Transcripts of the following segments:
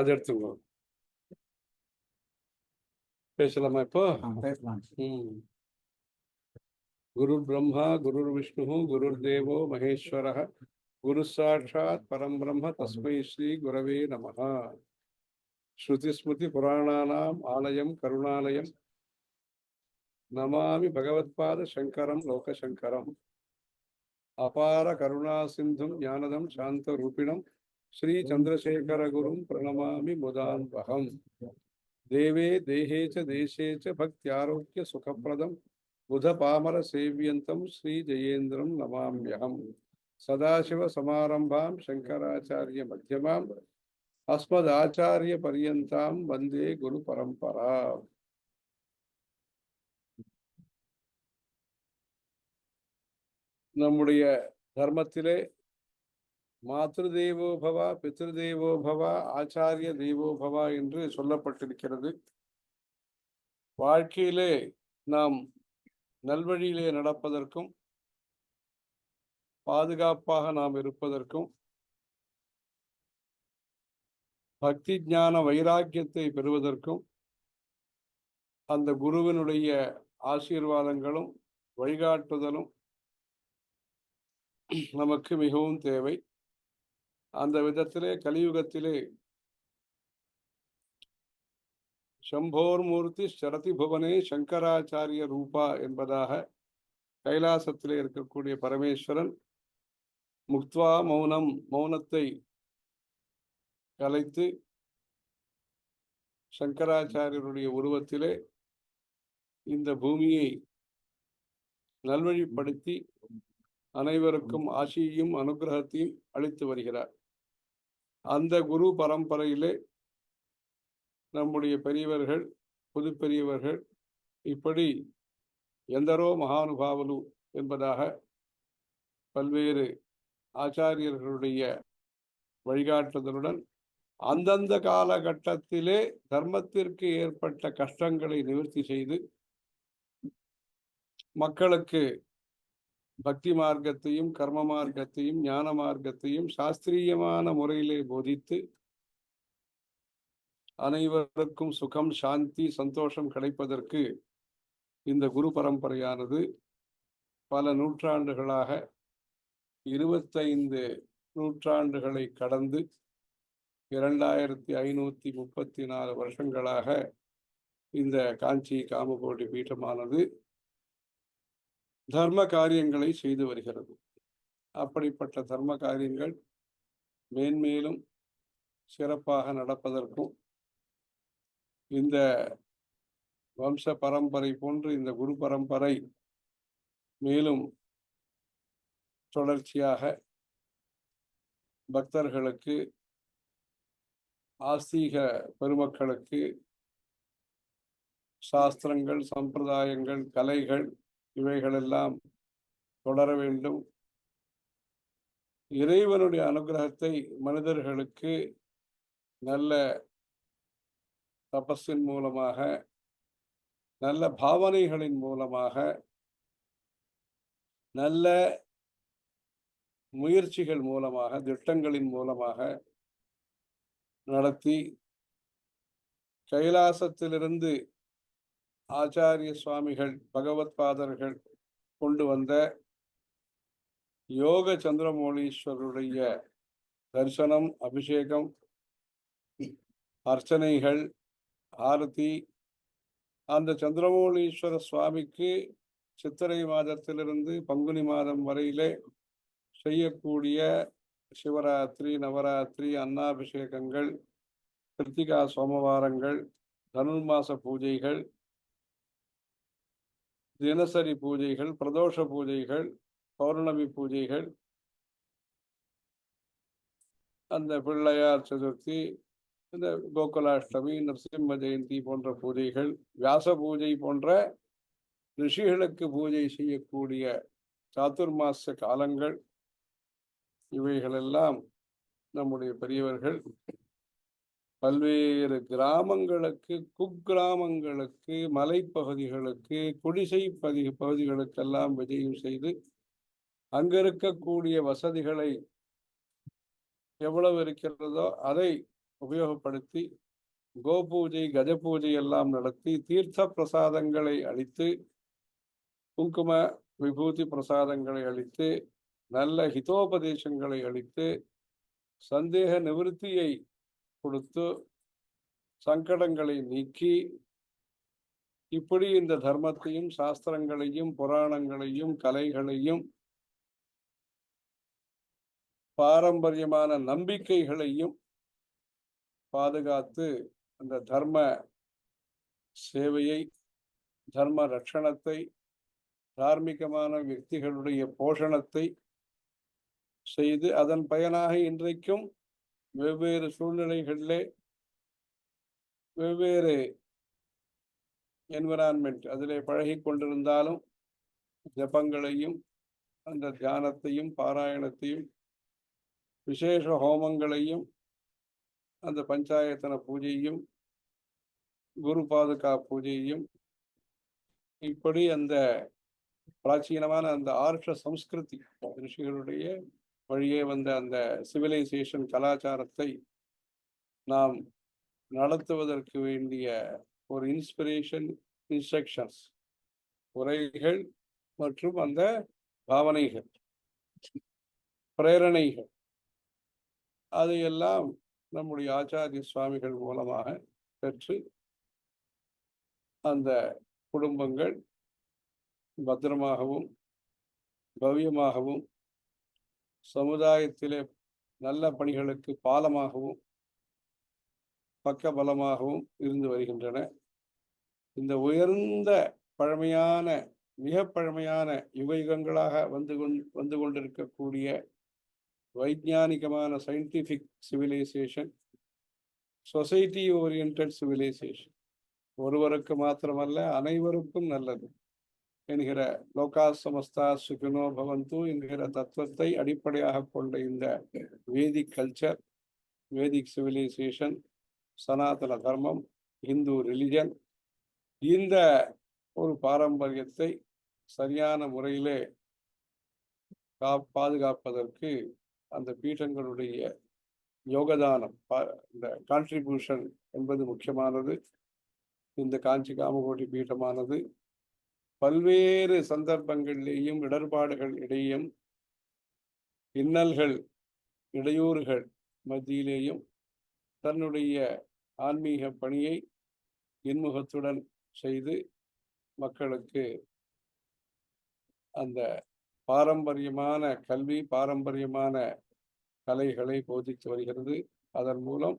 அது எடுத்துக்கோ. பேசலாமா இப்போ? பேசலாம். குரு பிரம்மா குரு விஷ்ணு குரு தேவோ மகேஸ்வர குரு சாட்சாத் பரம் பிரம்ம தஸ்மை ஸ்ரீ குரவே நமஹ. ஸ்ருதி ஸ்மிருதி புராணானாம் ஆலயம் கருணாலயம் நமாமி பகவத்பாத சங்கரம் லோகசங்கரம். அபார கருணா சிந்தும் ஞானதம் சாந்த ரூபிணம் ஸ்ரீ சந்திரசேகர குரும் பிரணமாமி முதான்பகம். தேவே தேஹே ச தேசே ச பக்தியாரோக்கிய சுகப்பிரதம் புத பாமர சேவியந்தம் ஸ்ரீ ஜெயேந்திரம் நமாம்யகம். சதாசிவ சமாரம்பாம் சங்கராச்சாரிய மத்தியமாம் அஸ்மதாச்சாரிய பரியந்தாம் வந்தே குரு பரம்பரா. நம்முடைய தர்மத்திலே மாத்ரு தேவோபவா பித்ரு தேவோபவா ஆச்சாரிய தேவோபவா என்று சொல்லப்பட்டிருக்கிறது. வாழ்க்கையிலே நாம் நல்வழியிலே நடப்பதற்கும் பாதுகாப்பாக நாம் இருப்பதற்கும் பக்தி ஞான வைராக்கியத்தை பெறுவதற்கும் அந்த குருவினுடைய ஆசீர்வாதங்களும் வழிகாட்டுதலும் நமக்கு மிகவும் தேவை. அந்த விதத்திலே கலியுகத்திலே சம்போர்மூர்த்தி சரதி புவனே சங்கராச்சாரிய ரூபா என்பதாக கைலாசத்திலே இருக்கக்கூடிய பரமேஸ்வரன் முக்த்வா மௌனம், மௌனத்தை கலைத்து சங்கராச்சாரியருடைய உருவத்திலே இந்த பூமியை நல்வழிப்படுத்தி அனைவருக்கும் ஆசியையும் அனுகிரகத்தையும் அளித்து வருகிறார். அந்த குரு பரம்பரையிலே நம்முடைய பெரியவர்கள், புது பெரியவர்கள் இப்படி எந்தரோ மகானுபாவலு என்பதாக பல்வேறு ஆச்சாரியர்களுடைய வழிகாட்டுதலுடன் அந்தந்த காலகட்டத்திலே தர்மத்திற்கு ஏற்பட்ட கஷ்டங்களை நிவர்த்தி செய்து மக்களுக்கு பக்தி மார்க்கத்தையும் கர்ம மார்க்கத்தையும் ஞான மார்க்கத்தையும் சாஸ்திரியமான முறையிலே போதித்து அனைவருக்கும் சுகம், சாந்தி, சந்தோஷம் கிடைப்பதற்கு இந்த குரு பரம்பரையானது பல நூற்றாண்டுகளாக 25 நூற்றாண்டுகளை கடந்து 2534 வருஷங்களாக இந்த காஞ்சி காமகோடி பீఠமானது தர்ம காரியங்களை செய்து வருகிறது. அப்படிப்பட்ட தர்ம காரியங்கள் மேன்மேலும் சிறப்பாக நடப்பதற்கும் இந்த வம்ச பரம்பரை போன்று இந்த குரு பரம்பரை மேலும் தொடர்ச்சியாக பக்தர்களுக்கு, ஆஸ்தீக பெருமக்களுக்கு சாஸ்திரங்கள், சம்பிரதாயங்கள், கலைகள் இவைகளெல்லாம் தொடர வேண்டும். இறைவனுடைய அனுகிரகத்தை மனிதர்களுக்கு நல்ல தபஸின் மூலமாக, நல்ல பாவனைகளின் மூலமாக, நல்ல முயற்சிகள் மூலமாக, திட்டங்களின் மூலமாக நடத்தி கைலாசத்திலிருந்து ஆச்சாரிய சுவாமிகள், பகவத் பாதர்கள் கொண்டு வந்த யோக சந்திரமௌலீஸ்வருடைய தரிசனம், அபிஷேகம், அர்ச்சனைகள், ஆரத்தி, அந்த சந்திரமௌலீஸ்வர சுவாமிக்கு சித்திரை மாதத்திலிருந்து பங்குனி மாதம் வரையிலே செய்யக்கூடிய சிவராத்திரி, நவராத்திரி, அன்னாபிஷேகங்கள், கிருத்திகா சோமவாரங்கள், தனுர்மாச பூஜைகள், தினசரி பூஜைகள், பிரதோஷ பூஜைகள், பௌர்ணமி பூஜைகள், அந்த பிள்ளையார் சதுர்த்தி, இந்த கோகுலாஷ்டமி, நரசிம்ம ஜெயந்தி போன்ற பூஜைகள், வியாச பூஜை போன்ற ரிஷிகளுக்கு பூஜை செய்யக்கூடிய சாதுர்மாச காலங்கள், இவைகளெல்லாம் நம்முடைய பெரியவர்கள் பல்வேறு கிராமங்களுக்கு, குக்கிராமங்களுக்கு, மலைப்பகுதிகளுக்கு, குடிசை பகுதிகளுக்கெல்லாம் விஜயம் செய்து அங்க இருக்கக்கூடிய வசதிகளை எவ்வளவு இருக்கிறதோ அதை உபயோகப்படுத்தி கோபூஜை கஜ பூஜை எல்லாம் நடத்தி தீர்த்த பிரசாதங்களை அளித்து குங்கும விபூதி பிரசாதங்களை அளித்து நல்ல ஹிதோபதேசங்களை அளித்து சந்தேக நிவர்த்தியை கொடுத்து சங்கடங்களை நீக்கி இப்படி இந்த தர்மத்தையும் சாஸ்திரங்களையும் புராணங்களையும் கலைகளையும் பாரம்பரியமான நம்பிக்கைகளையும் பாதுகாத்து அந்த தர்ம சேவையை தர்ம ரட்சணத்தை தார்மீகமான వ్యక్திகளுடைய போஷணத்தை செய்து அதன் பயனாக இன்றைக்கும் வெவ்வேறு சூழ்நிலைகளிலே வெவ்வேறு என்விரான்மெண்ட் அதிலே பழகி கொண்டிருந்தாலும் ஜபங்களையும் அந்த தியானத்தையும் பாராயணத்தையும் விசேஷ ஹோமங்களையும் அந்த பஞ்சாயத்தன பூஜையும் குரு பாதுகா பூஜையும் இப்படி அந்த பிராச்சீனமான அந்த ஆர்ஷ சம்ஸ்கிருதி ரிஷிகளுடைய வழியே வந்த அந்த சிவிலைசேஷன் கலாச்சாரத்தை நாம் நடத்துவதற்கு வேண்டிய ஒரு இன்ஸ்பிரேஷன் இன்ஸ்ட்ரக்ஷன்ஸ் உரைகள் மற்றும் அந்த பாவனைகள் பிரேரணைகள் அதையெல்லாம் நம்முடைய ஆச்சாரிய சுவாமிகள் மூலமாக பெற்று அந்த குடும்பங்கள் பத்திரமாகவும் பவ்யமாகவும் சமுதாயத்திலே நல்ல பணிகளுக்கு பாலமாகவும் பக்கபலமாகவும் இருந்து வருகின்றன. இந்த உயர்ந்த பழமையான மிக பழமையான யுகங்களாக வந்து கொண்டிருக்கக்கூடிய வைஜானிகமான scientific civilisation society orient civilisation ஒருவருக்கு மாத்திரமல்ல அனைவருக்கும் நல்லது என்கிற லோகா சமஸ்தா சுகினோ பவந்து என்கிற தத்துவத்தை அடிப்படையாக கொண்ட இந்த வேதிக் கல்ச்சர் வேதிக் சிவிலைசேஷன் சனாதன தர்மம் இந்து ரிலிஜன் இந்த ஒரு பாரம்பரியத்தை சரியான முறையிலே பாதுகாப்பதற்கு அந்த பீடங்களுடைய யோகதானம் இந்த கான்ட்ரிபியூஷன் என்பது முக்கியமானது. இந்த காஞ்சி காமகோடி பீடமானது பல்வேறு சந்தர்ப்பங்களிலேயும் இடர்பாடுகள் இடையும் இன்னல்கள் இடையூறுகள் மத்தியிலேயும் தன்னுடைய ஆன்மீக பணியை இன்முகத்துடன் செய்து மக்களுக்கு அந்த பாரம்பரியமான கல்வி பாரம்பரியமான கலைகளை போதித்து வருகிறது. அதன் மூலம்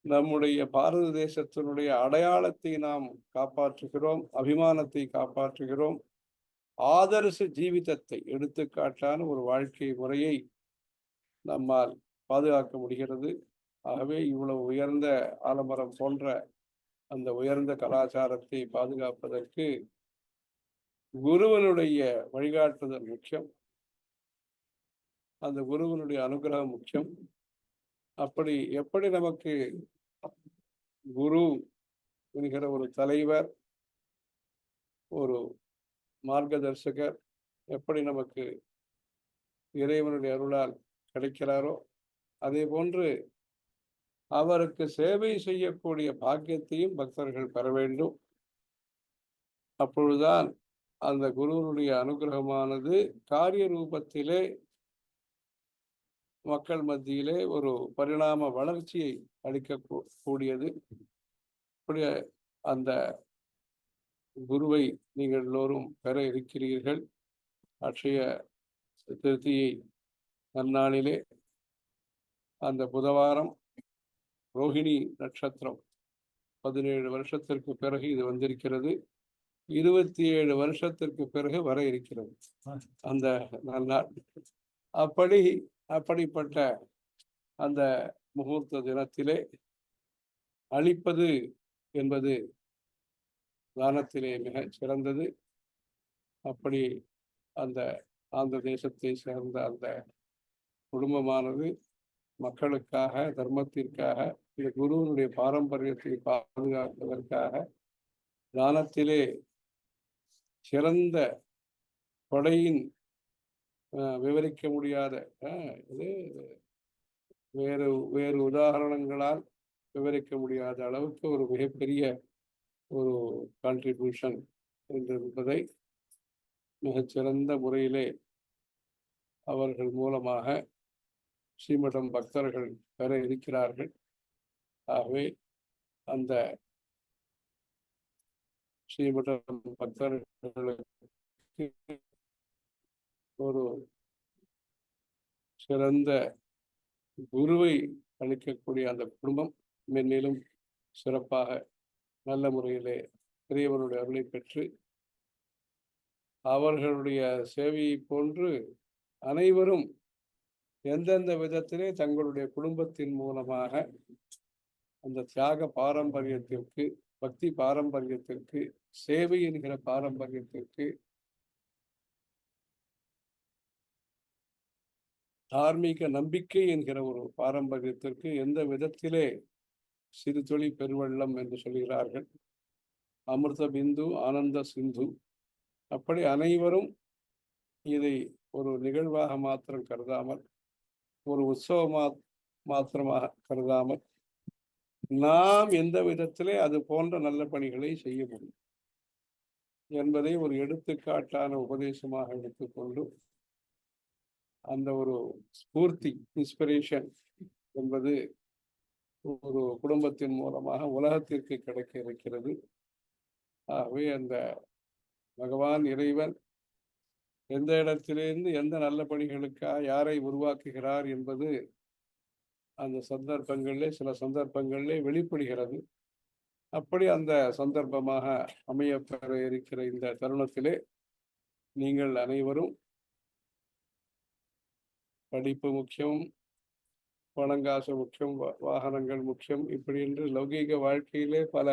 நம்முடைய பாரத தேசத்தினுடைய அடையாளத்தை நாம் காப்பாற்றுகிறோம், அபிமானத்தை காப்பாற்றுகிறோம், ஆதர்ச ஜீவிதத்தை எடுத்துக்காட்டான ஒரு வாழ்க்கை முறையை நம்மால் பாதுகாக்க முடிகிறது. ஆகவே இவ்வளவு உயர்ந்த ஆலமரம் போன்ற அந்த உயர்ந்த கலாச்சாரத்தை பாதுகாப்பதற்கு குருவனுடைய வழிகாட்டுதல் முக்கியம், அந்த குருவனுடைய அனுகிரகம் முக்கியம். அப்படி எப்படி நமக்கு குரு என்கிற ஒரு தலைவர் ஒரு மார்க்கதர்சகர் எப்படி நமக்கு இறைவனுடைய அருளால் கிடைக்கிறாரோ அதே போன்று அவருக்கு சேவை செய்யக்கூடிய பாக்கியத்தையும் பக்தர்கள் பெற வேண்டும். அப்பொழுதுதான் அந்த குருவனுடைய அனுகிரகமானது காரிய ரூபத்திலே மக்கள் மத்தியிலே ஒரு பரிணாம வளர்ச்சியை அளிக்க கூடியது. இப்படி அந்த குருவை நீங்கள் எல்லோரும் பெற இருக்கிறீர்கள். அட்சய திருத்தியை நன்னாளிலே அந்த புதவாரம் ரோஹிணி நட்சத்திரம் 17 வருஷத்திற்கு பிறகு இது வந்திருக்கிறது. 27 வருஷத்திற்கு பிறகு வர இருக்கிறது அந்த நன்னாள். அப்படிப்பட்ட அந்த முகூர்த்த தினத்திலே அளிப்பது என்பது தானத்திலே மிக சிறந்தது. அப்படி அந்த ஆந்திர தேசத்தை சேர்ந்த அந்த குடும்பமானது மக்களுக்காக தர்மத்திற்காக இந்த குருவனுடைய பாரம்பரியத்தை பாதுகாப்பதற்காக தானத்திலே சிறந்த கொடையின் விவரிக்க முடியாத இது வேறு வேறு உதாரணங்களால் விவரிக்க முடியாத அளவுக்கு ஒரு மிகப்பெரிய ஒரு கான்ட்ரிபியூஷன் என்பதை மிகச்சிறந்த முறையிலே அவர்கள் மூலமாக ஸ்ரீமடம் பக்தர்கள் பெற இருக்கிறார்கள். ஆகவே அந்த ஸ்ரீமடம் பக்தர்களுக்கு ஒரு சிறந்த குருவை அளிக்கக்கூடிய அந்த குடும்பம் மென்மேலும் சிறப்பாக நல்ல முறையிலே பெரியவருடைய அருளை பெற்று அவர்களுடைய சேவையை போன்று அனைவரும் எந்தெந்த விதத்திலே தங்களுடைய குடும்பத்தின் மூலமாக அந்த தியாக பாரம்பரியத்திற்கு, பக்தி பாரம்பரியத்திற்கு, சேவை என்கிற பாரம்பரியத்திற்கு, தார்மீக நம்பிக்கை என்கிற ஒரு பாரம்பரியத்திற்கு எந்த விதத்திலே சிறு துளி பெருவெள்ளம் என்று சொல்கிறார்கள், அமிர்த பிந்து ஆனந்த சிந்து, அப்படி அனைவரும் இதை ஒரு நிகழ்வாக மாத்திரம் கருதாமல், ஒரு உற்சவ மாத்திரமாக கருதாமல், நாம் எந்த விதத்திலே அது போன்ற நல்ல பணிகளை செய்ய முடியும் என்பதை ஒரு எடுத்துக்காட்டான உபதேசமாக எடுத்துக்கொண்டு அந்த ஒரு ஸ்பூர்த்தி, இன்ஸ்பிரேஷன் என்பது ஒரு குடும்பத்தின் மூலமாக உலகத்திற்கு கிடைக்க இருக்கிறது. ஆகவே அந்த பகவான் இறைவன் எந்த இடத்திலிருந்து எந்த நல்ல பணிகளுக்காக யாரை உருவாக்குகிறார் என்பது அந்த சந்தர்ப்பங்களிலே சில சந்தர்ப்பங்களிலே வெளிப்படுகிறது. அப்படி அந்த சந்தர்ப்பமாக அமையப்பெற இருக்கிற இந்த தருணத்திலே நீங்கள் அனைவரும் படிப்பு முக்கியம், பணங்காசு முக்கியம், வாகனங்கள் முக்கியம், இப்படி என்று லௌகீக வாழ்க்கையிலே பல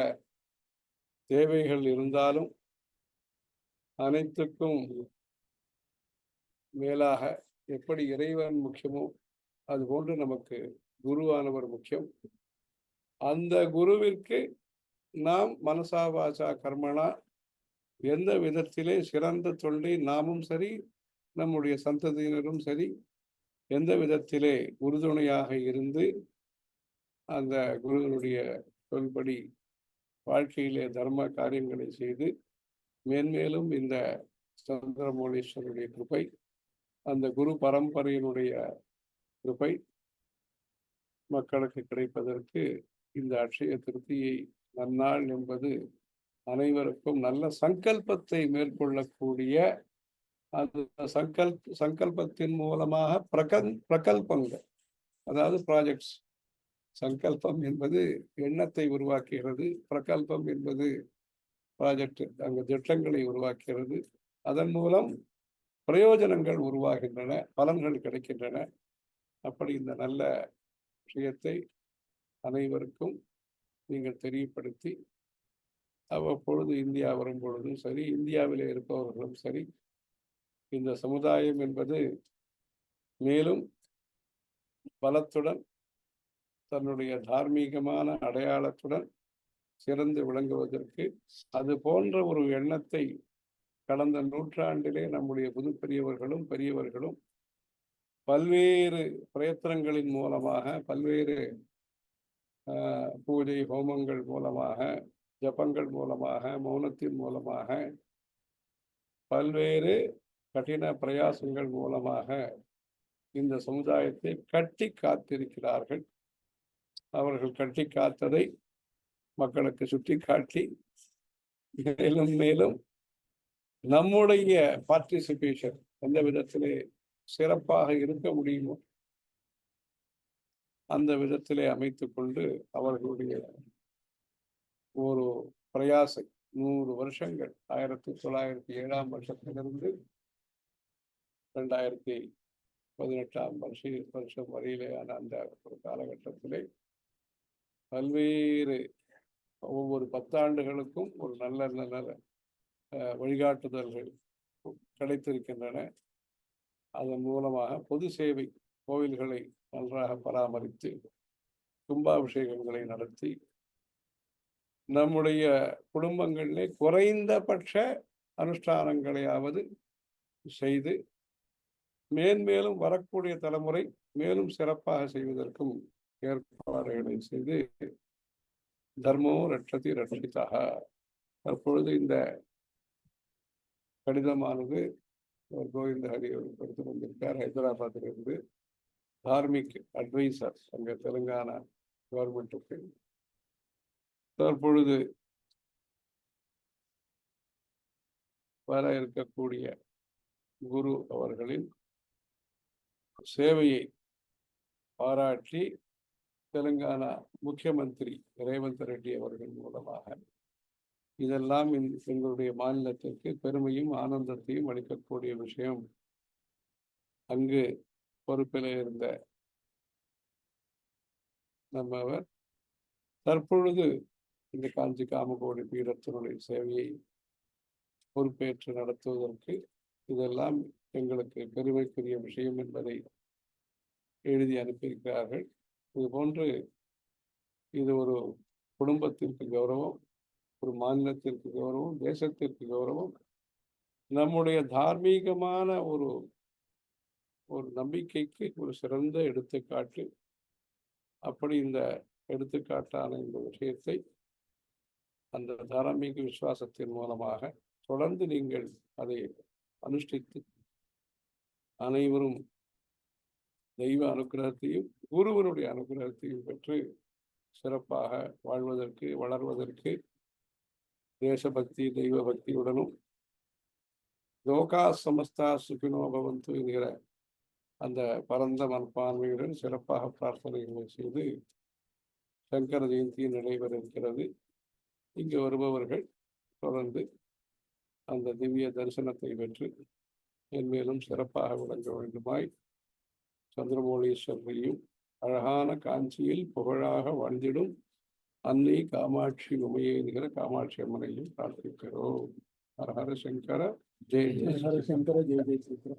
தேவைகள் இருந்தாலும் அனைத்துக்கும் மேலாக எப்படி இறைவன் முக்கியமோ அதுபோன்று நமக்கு குருவானவர் முக்கியம். அந்த குருவிற்கு நாம் மனசா வாசா கர்மனா எந்த விதத்திலே சிறந்த தொண்டை நாமும் சரி, நம்முடைய சந்ததியினரும் சரி, எந்த விதத்திலே உறுதுணையாக இருந்து அந்த குருவினுடைய சொல்படி வாழ்க்கையிலே தர்ம காரியங்களை செய்து மேன்மேலும் இந்த சந்திரமௌலீஸ்வரனுடைய கிருபை, அந்த குரு பரம்பரையினுடைய கிருபை மக்களுக்கு கிடைப்பதற்கு இந்த அட்சய திருப்தியை நன்னாள் என்பது அனைவருக்கும் நல்ல சங்கல்பத்தை மேற்கொள்ளக்கூடிய அந்த சங்கல்பத்தின் மூலமாக பிரகல்பங்கள், அதாவது ப்ராஜெக்ட்ஸ். சங்கல்பம் என்பது எண்ணத்தை உருவாக்குகிறது, பிரகல்பம் என்பது ப்ராஜெக்ட், அங்கு திட்டங்களை உருவாக்குகிறது. அதன் மூலம் பிரயோஜனங்கள் உருவாகின்றன, பலன்கள் கிடைக்கின்றன. அப்படி இந்த நல்ல விஷயத்தை அனைவருக்கும் நீங்கள் தெரியப்படுத்தி அவ்வப்பொழுது இந்தியா வரும் பொழுதும் சரி, இந்தியாவிலே இருப்பவர்களும் சரி, இந்த சமுதாயம் என்பது மேலும் பலத்துடன் தன்னுடைய தார்மீகமான அடையாளத்துடன் சிறந்து விளங்குவதற்கு அது போன்ற ஒரு எண்ணத்தை கடந்த நூற்றாண்டிலே நம்முடைய புது பெரியவர்களும் பல்வேறு பிரயத்தனங்களின் மூலமாக, பல்வேறு பூஜை ஹோமங்கள் மூலமாக, ஜபங்கள் மூலமாக, மௌனத்தின் மூலமாக, பல்வேறு கடின பிரயாசங்கள் மூலமாக இந்த சமுதாயத்தை கட்டி காத்திருக்கிறார்கள். அவர்கள் கட்டி காத்ததை மக்களுக்கு சுட்டி காட்டி மேலும் மேலும் நம்முடைய பார்ட்டிசிபேஷன் எந்த விதத்திலே சிறப்பாக இருக்க முடியுமோ அந்த விதத்திலே அமைத்துக் கொண்டு அவர்களுடைய ஒரு பிரயாசை 100 வருஷங்கள் 1907ஆம் வருஷத்திலிருந்து 2018ஆம் வருஷம் வரையிலேயான அந்த ஒரு காலகட்டத்திலே பல்வேறு ஒவ்வொரு 10 ஆண்டுகளுக்கும் ஒரு நல்ல வழிகாட்டுதல்கள் கிடைத்திருக்கின்றன. அதன் மூலமாக பொது சேவை, கோவில்களை நன்றாக பராமரித்து, கும்பாபிஷேகங்களை நடத்தி, நம்முடைய குடும்பங்களிலே குறைந்தபட்ச அனுஷ்டானங்களையாவது செய்து மேன்மேலும் வரக்கூடிய தலைமுறை மேலும் சிறப்பாக செய்வதற்கும் ஏற்பாடுகளை செய்து தர்மோ ரட்சதி ரட்சிதாக. தற்பொழுது இந்த கடிதமானது கோவிந்த ஹரி அவர் கொடுத்து வந்திருக்கார். ஹைதராபாத்திலிருந்து தார்மிக் அட்வைசர் அங்கே தெலுங்கானா கவர்மெண்ட்டுக்கு. தற்பொழுது வர இருக்கக்கூடிய குரு அவர்களின் சேவையை பாராட்டி தெலுங்கானா முக்கியமந்திரி ரேவந்த் ரெட்டி அவர்கள் மூலமாக இதெல்லாம் எங்களுடைய மாநிலத்திற்கு பெருமையும் ஆனந்தத்தையும் அளிக்கக்கூடிய விஷயம். அங்கு பொறுப்பில் இருந்த நம்மவர் தற்பொழுது இந்த காஞ்சி காமகோடி பீடத்தினுடைய சேவையை பொறுப்பேற்று நடத்துவதற்கு இதெல்லாம் எங்களுக்கு பெருமைக்குரிய விஷயம் என்பதை எழுதி அனுப்பியிருக்கிறார்கள். இது போன்று இது ஒரு குடும்பத்திற்கு கௌரவம், ஒரு மாநிலத்திற்கு கௌரவம், தேசத்திற்கு கௌரவம், நம்முடைய தார்மீகமான ஒரு நம்பிக்கைக்கு ஒரு சிறந்த எடுத்துக்காட்டு. அப்படி இந்த எடுத்துக்காட்டான இந்த விஷயத்தை அந்த தார்மீக விசுவாசத்தின் மூலமாக தொடர்ந்து நீங்கள் அதை அனுஷ்டித்து அனைவரும் தெய்வ அனுகிரகத்தையும் குருவனுடைய அனுகிரகத்தையும் பெற்று சிறப்பாக வாழ்வதற்கு, வளர்வதற்கு, தேசபக்தி தெய்வ பக்தியுடனும் லோகா சமஸ்தா சுகினோ பவந்து என்கிற அந்த பரந்த மனப்பான்மையுடன் சிறப்பாக பிரார்த்தனைகளை செய்து சங்கர ஜெயந்தி நடைபெற இருக்கிறது. இங்கு வருபவர்கள் தொடர்ந்து அந்த திவ்ய தரிசனத்தை பெற்று என்மேலும் சிறப்பாக விளங்க வேண்டுமாய் சந்திரமௌலீஸ்வரரையும் அழகான காஞ்சியில் புகழாக வாழ்ந்திடும் அன்னை காமாட்சி உமையை என்கிற காமாட்சி அம்மனையும் பிரார்த்திக்கிறோம். ஹர ஹர சங்கர ஜெய ஜெய ஹர சங்கர ஜெய ஜெய சங்கர.